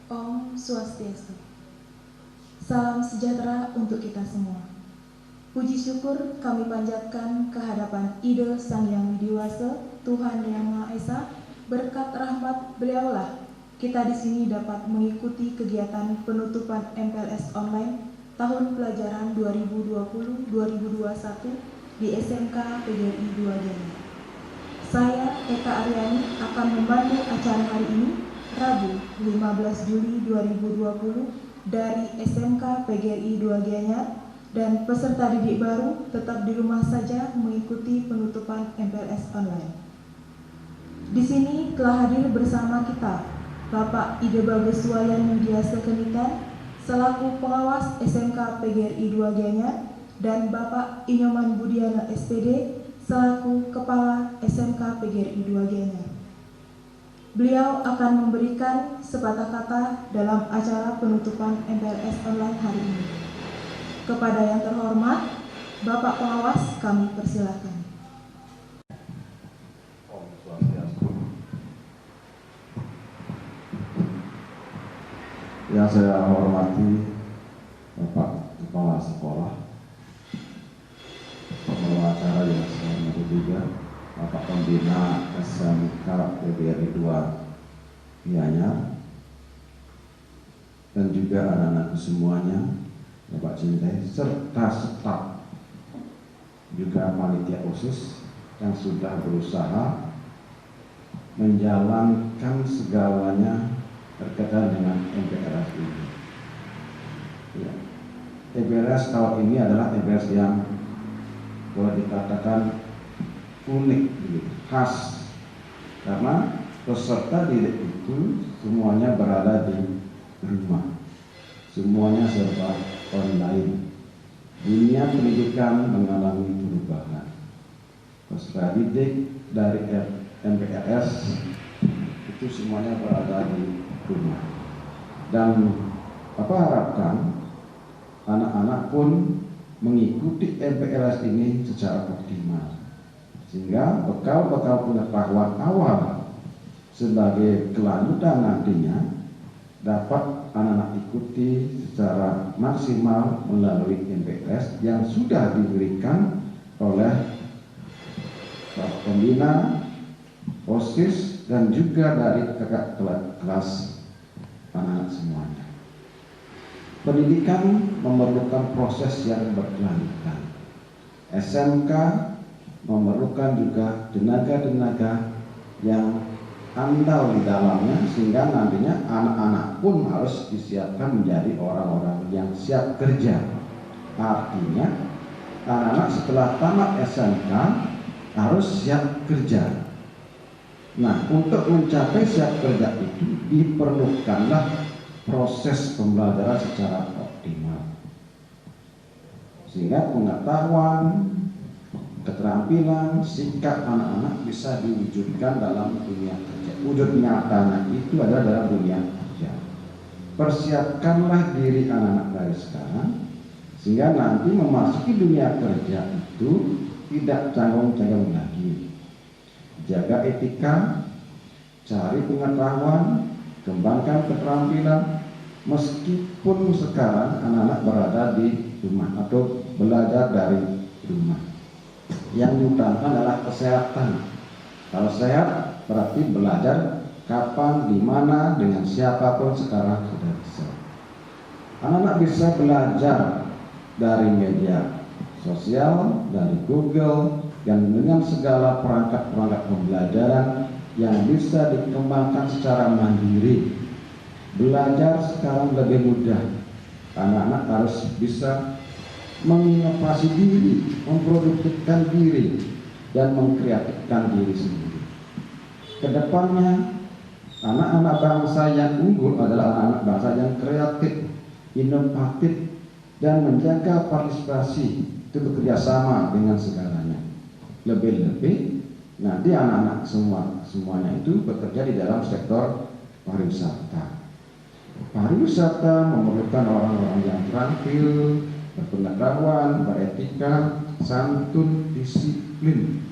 Om Swastiastu. Salam sejahtera untuk kita semua. Puji syukur kami panjatkan kehadapan Ide Sang Yang Widiwasa, Tuhan Yang Maha Esa. Berkat rahmat beliaulah kita di sini dapat mengikuti kegiatan penutupan MPLS online tahun pelajaran 2020-2021 di SMK PGRI 2 Gianyar. Saya, Eka Aryani, akan membantu acara hari ini, Rabu 15 Juli 2020 dari SMK PGRI 2 Gianyar, dan peserta didik baru tetap di rumah saja mengikuti penutupan MPLS online. Di sini telah hadir bersama kita Bapak Ide Bageswayan Widiasa Kenitan selaku pengawas SMK PGRI 2 Gianyar dan Bapak Inyoman Budiana SPD selaku Kepala SMK PGRI 2 Gianyar. Beliau akan memberikan sepatah kata dalam acara penutupan MPLS online hari ini. Kepada yang terhormat, Bapak Pengawas, kami persilakan. Om Swastiastu. Yang saya hormati Bapak Kepala Sekolah, pembawa acara yang saya hormati juga Bapak Pembina SMK PGRI 2 Gianyar, dan juga anak-anakku semuanya, Bapak Cintai, serta staf juga panitia khusus yang sudah berusaha menjalankan segalanya berkaitan dengan MPLS ini. Ya. MPLS tahun ini adalah MPLS yang boleh dikatakan unik, khas, karena peserta didik itu semuanya berada di rumah, semuanya serba online. Dunia pendidikan mengalami perubahan. Peserta didik dari MPLS itu semuanya berada di rumah, dan Bapak harapkan anak-anak pun mengikuti MPLS ini secara optimal, sehingga bekal-bekal pengetahuan awal sebagai kelanjutan nantinya dapat anak-anak ikuti secara maksimal melalui MPLS yang sudah diberikan oleh Bapak Pembina, OSIS, dan juga dari kakak kelas anak-anak semuanya. Pendidikan memerlukan proses yang berkelanjutan. SMK memerlukan juga tenaga-tenaga yang andal di dalamnya, sehingga nantinya anak-anak pun harus disiapkan menjadi orang-orang yang siap kerja. Artinya anak-anak setelah tamat SMK harus siap kerja. Nah, untuk mencapai siap kerja itu diperlukanlah proses pembelajaran secara optimal, sehingga pengetahuan, keterampilan, sikap anak-anak bisa diwujudkan dalam dunia kerja. Wujud nyatanya itu adalah dalam dunia kerja. Persiapkanlah diri anak-anak dari sekarang, sehingga nanti memasuki dunia kerja itu tidak canggung-canggung lagi. Jaga etika, cari pengetahuan, kembangkan keterampilan, meskipun sekarang anak-anak berada di rumah atau belajar dari rumah. Yang diutamakan adalah kesehatan. Kalau sehat berarti belajar kapan, di mana, dengan siapapun sekarang sudah bisa. Anak-anak bisa belajar dari media sosial, dari Google, dan dengan segala perangkat-perangkat pembelajaran yang bisa dikembangkan secara mandiri. Belajar sekarang lebih mudah. Anak-anak harus bisa menginovasi diri, memproduktifkan diri, dan mengkreatifkan diri sendiri. Kedepannya, anak-anak bangsa yang unggul adalah anak-anak bangsa yang kreatif, inovatif, dan menjaga partisipasi, itu bekerja sama dengan segalanya. Lebih-lebih nanti anak-anak semuanya itu bekerja di dalam sektor pariwisata. Pariwisata memerlukan orang-orang yang terampil, berpengetahuan, beretika, santun, disiplin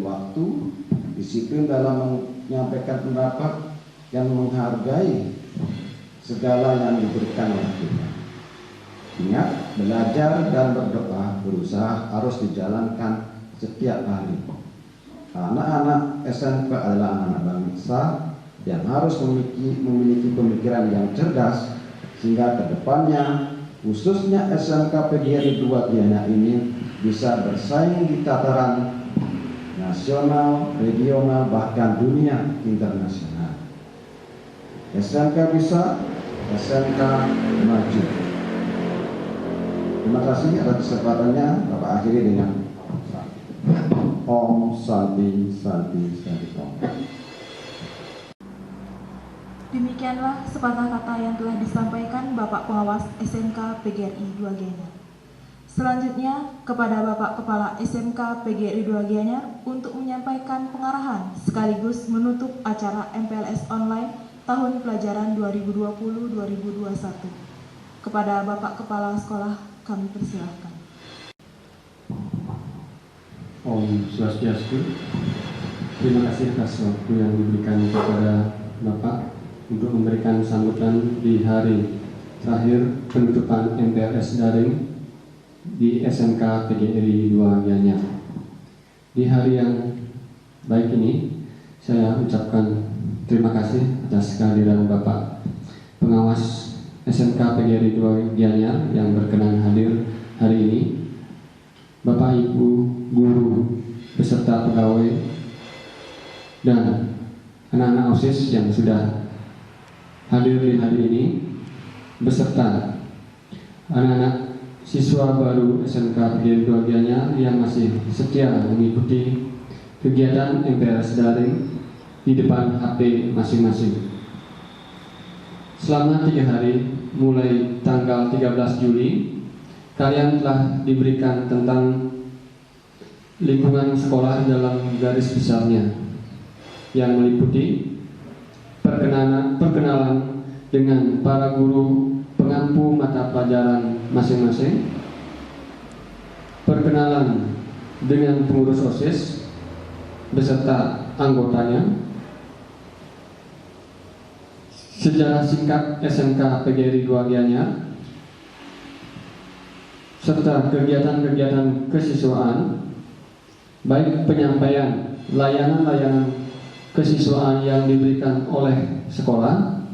waktu, disiplin dalam menyampaikan pendapat, yang menghargai segala yang diberikan oleh Tuhan. Ingat, belajar dan berdoa berusaha harus dijalankan setiap hari. Anak-anak SMK adalah anak-anak bangsa yang harus memiliki pemikiran yang cerdas, sehingga kedepannya khususnya SMK PGRI 2 Gianyar ini bisa bersaing di tataran nasional, regional, bahkan dunia internasional. SMK bisa, SMK maju. Terima kasih atas kesempatannya. Bapak akhiri dengan Om Santi Santi Santi Om. Demikianlah sepatah kata yang telah disampaikan Bapak Pengawas SMK PGRI 2 Gianyar. Selanjutnya kepada Bapak Kepala SMK PGRI 2 Gianyar untuk menyampaikan pengarahan sekaligus menutup acara MPLS online tahun pelajaran 2020-2021. Kepada Bapak Kepala Sekolah kami persilahkan. Om Swastiastu. Terima kasih atas waktu yang diberikan kepada Bapak untuk memberikan sambutan di hari terakhir penutupan MPLS daring di SMK PGRI 2 Gianyar. Di hari yang baik ini, saya ucapkan terima kasih atas kehadiran Bapak Pengawas SMK PGRI 2 Gianyar yang berkenan hadir hari ini, Bapak Ibu guru beserta pegawai dan anak-anak OSIS yang sudah hadir di hari ini, beserta anak-anak siswa baru SMK PGRI 2 Gianyar yang masih setia mengikuti kegiatan MPLS daring di depan HP masing-masing. Selama 3 hari, mulai tanggal 13 Juli, kalian telah diberikan tentang lingkungan sekolah dalam garis besarnya, yang meliputi perkenalan dengan para guru pengampu mata pelajaran masing-masing, perkenalan dengan pengurus OSIS beserta anggotanya, sejarah singkat SMK PGRI 2 Gianyar, serta kegiatan-kegiatan kesiswaan, baik penyampaian layanan-layanan kesiswaan yang diberikan oleh sekolah,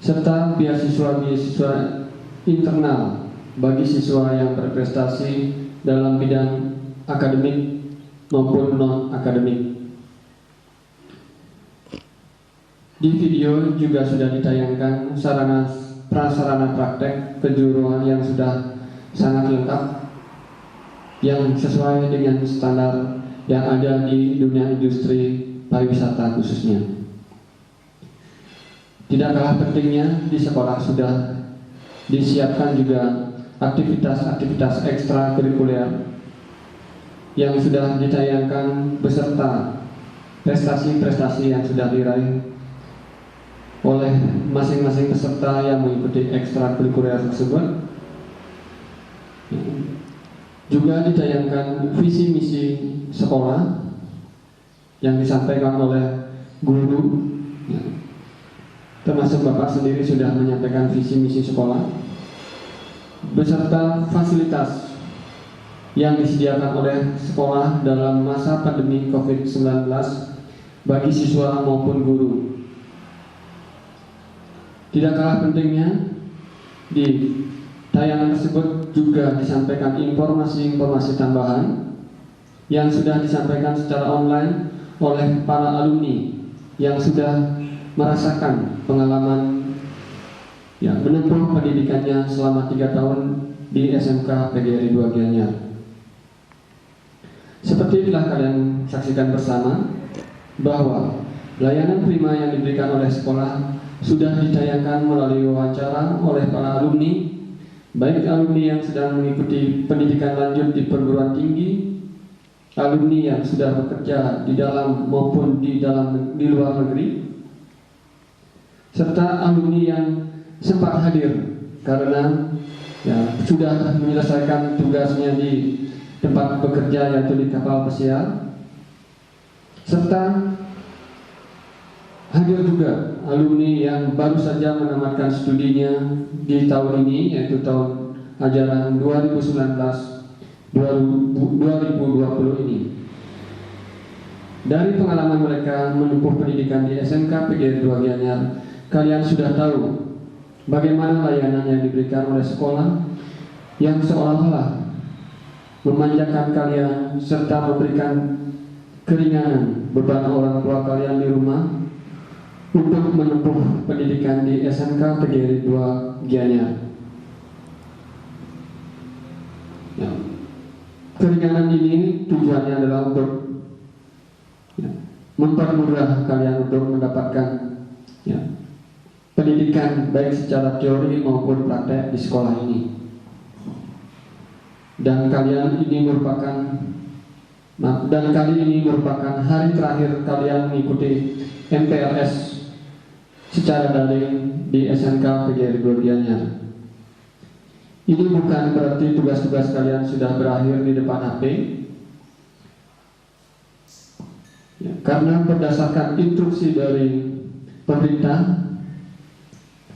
serta beasiswa-beasiswa internal bagi siswa yang berprestasi dalam bidang akademik maupun non-akademik. Di video juga sudah ditayangkan prasarana praktek kejuruan yang sudah sangat lengkap, yang sesuai dengan standar yang ada di dunia industri pariwisata khususnya. Tidak kalah pentingnya, di sekolah sudah disiapkan juga aktivitas-aktivitas ekstrakurikuler yang sudah ditayangkan beserta prestasi-prestasi yang sudah diraih oleh masing-masing peserta yang mengikuti ekstrakurikuler tersebut. Juga ditayangkan visi misi sekolah yang disampaikan oleh guru, termasuk Bapak sendiri sudah menyampaikan visi misi sekolah, beserta fasilitas yang disediakan oleh sekolah dalam masa pandemi COVID-19 bagi siswa maupun guru. Tidak kalah pentingnya, di tayangan tersebut juga disampaikan informasi-informasi tambahan yang sudah disampaikan secara online oleh para alumni yang sudah merasakan pengalaman menempuh pendidikannya selama 3 tahun di SMK PGRI 2 Gianyar. Seperti telah kalian saksikan bersama bahwa layanan prima yang diberikan oleh sekolah sudah ditayangkan melalui wawancara oleh para alumni, baik alumni yang sedang mengikuti pendidikan lanjut di perguruan tinggi, alumni yang sudah bekerja di dalam maupun di luar negeri, serta alumni yang sempat hadir karena sudah menyelesaikan tugasnya di tempat bekerja, yaitu di kapal pesiar, serta Hadir juga alumni yang baru saja menamatkan studinya di tahun ini, yaitu tahun ajaran 2019-2020 ini. Dari pengalaman mereka menempuh pendidikan di SMK PGRI 2 Gianyar, kalian sudah tahu bagaimana layanan yang diberikan oleh sekolah yang seolah-olah memanjakan kalian serta memberikan keringanan beban orang tua kalian di rumah untuk menempuh pendidikan di SMK PGRI 2 Gianyar. Ya. Keringanan ini tujuannya adalah untuk mempermudah kalian untuk mendapatkan pendidikan baik secara teori maupun praktek di sekolah ini. Dan kali ini merupakan hari terakhir kalian mengikuti MPLS secara daring di SMK PGRI 2 Gianyar. Ini bukan berarti tugas-tugas kalian sudah berakhir di depan HP. Karena berdasarkan instruksi dari pemerintah,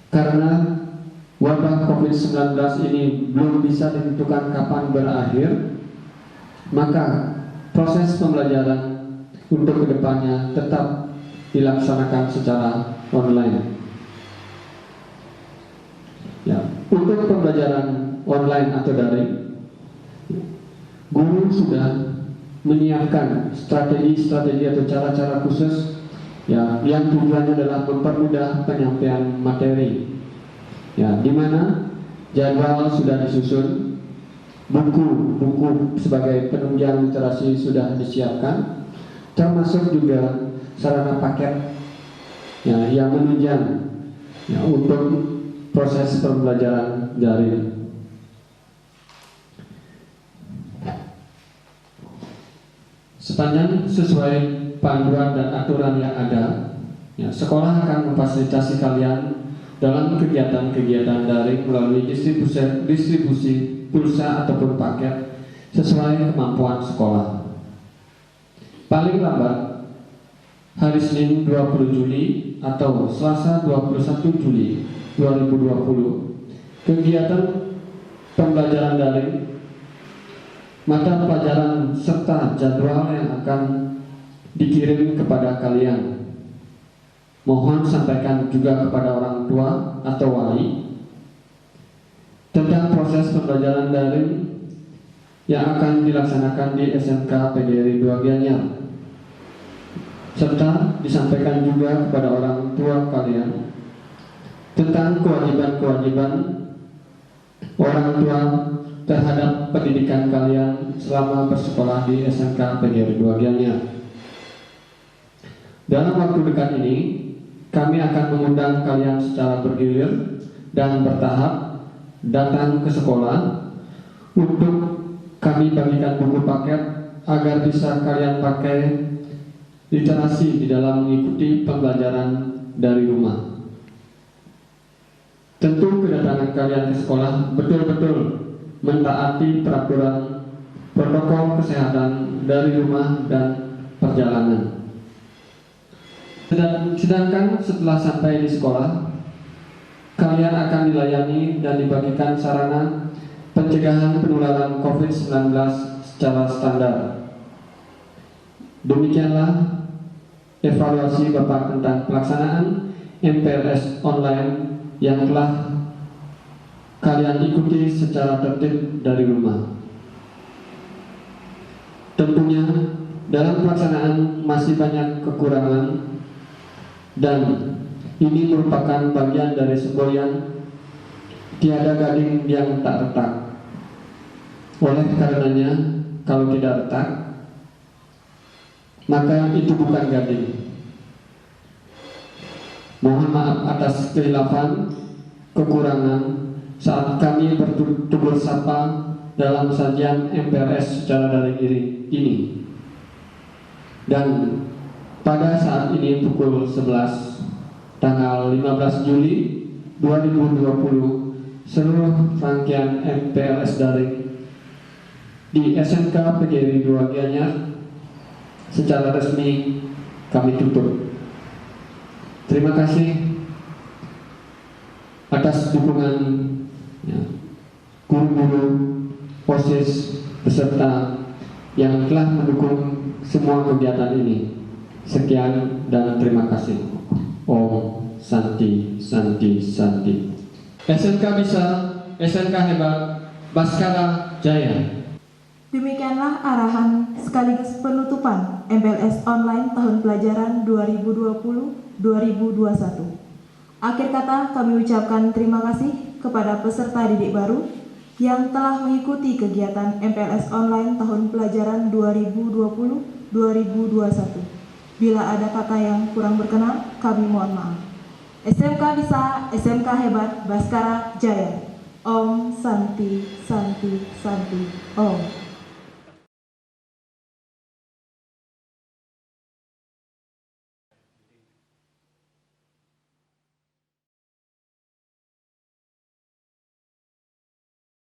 karena wabah COVID-19 ini belum bisa ditentukan kapan berakhir, maka proses pembelajaran untuk kedepannya tetap dilaksanakan secara online. Untuk pembelajaran online atau daring, guru sudah menyiapkan strategi-strategi atau cara-cara khusus yang tujuannya adalah mempermudah penyampaian materi. Di mana jadwal sudah disusun, buku-buku sebagai penunjang literasi sudah disiapkan, termasuk juga sarana paket yang menunjang untuk proses pembelajaran daring. Sepanjang sesuai panduan dan aturan yang ada, sekolah akan memfasilitasi kalian dalam kegiatan-kegiatan daring melalui distribusi pulsa ataupun paket sesuai kemampuan sekolah. Paling lambat hari Senin 20 Juli atau Selasa 21 Juli 2020, kegiatan pembelajaran daring, mata pelajaran serta jadwal yang akan dikirim kepada kalian. Mohon sampaikan juga kepada orang tua atau wali tentang proses pembelajaran daring yang akan dilaksanakan di SMK PGRI 2 Gianyar, serta disampaikan juga kepada orang tua kalian tentang kewajiban-kewajiban orang tua terhadap pendidikan kalian selama bersekolah di SMK PGRI 2 Gianyar. Dalam waktu dekat ini, kami akan mengundang kalian secara bergilir dan bertahap datang ke sekolah untuk kami bagikan buku paket agar bisa kalian pakai literasi di dalam mengikuti pembelajaran dari rumah. Tentu kedatangan kalian ke sekolah betul-betul mentaati peraturan protokol kesehatan dari rumah dan perjalanan. Sedangkan setelah sampai di sekolah, kalian akan dilayani dan dibagikan sarana pencegahan penularan COVID-19 secara standar. Demikianlah evaluasi Bapak tentang pelaksanaan MPLS online yang telah kalian ikuti secara tertib dari rumah. Tentunya dalam pelaksanaan masih banyak kekurangan, dan ini merupakan bagian dari semboyan tiada gading yang tak retak. Oleh karenanya, kalau tidak retak, maka itu bukan gading. Mohon maaf atas kehilafan, kekurangan saat kami bertutur sapa dalam sajian MPLS secara daring ini. Dan pada saat ini pukul 11 tanggal 15 Juli 2020, seluruh rangkaian MPLS daring di SMK PGRI 2 Gianyar secara resmi kami tutup. Terima kasih atas dukungan guru-guru, OSIS, peserta yang telah mendukung semua kegiatan ini. Sekian dan terima kasih. Om Santi, Santi, Santi. SMK bisa, SMK hebat, Baskara Jaya. Demikianlah arahan sekaligus penutupan MPLS Online tahun pelajaran 2020-2021. Akhir kata kami ucapkan terima kasih kepada peserta didik baru yang telah mengikuti kegiatan MPLS Online tahun pelajaran 2020-2021. Bila ada kata yang kurang berkenan, kami mohon maaf. SMK bisa, SMK hebat, Baskara Jaya. Om Santi, Santi, Santi, Om.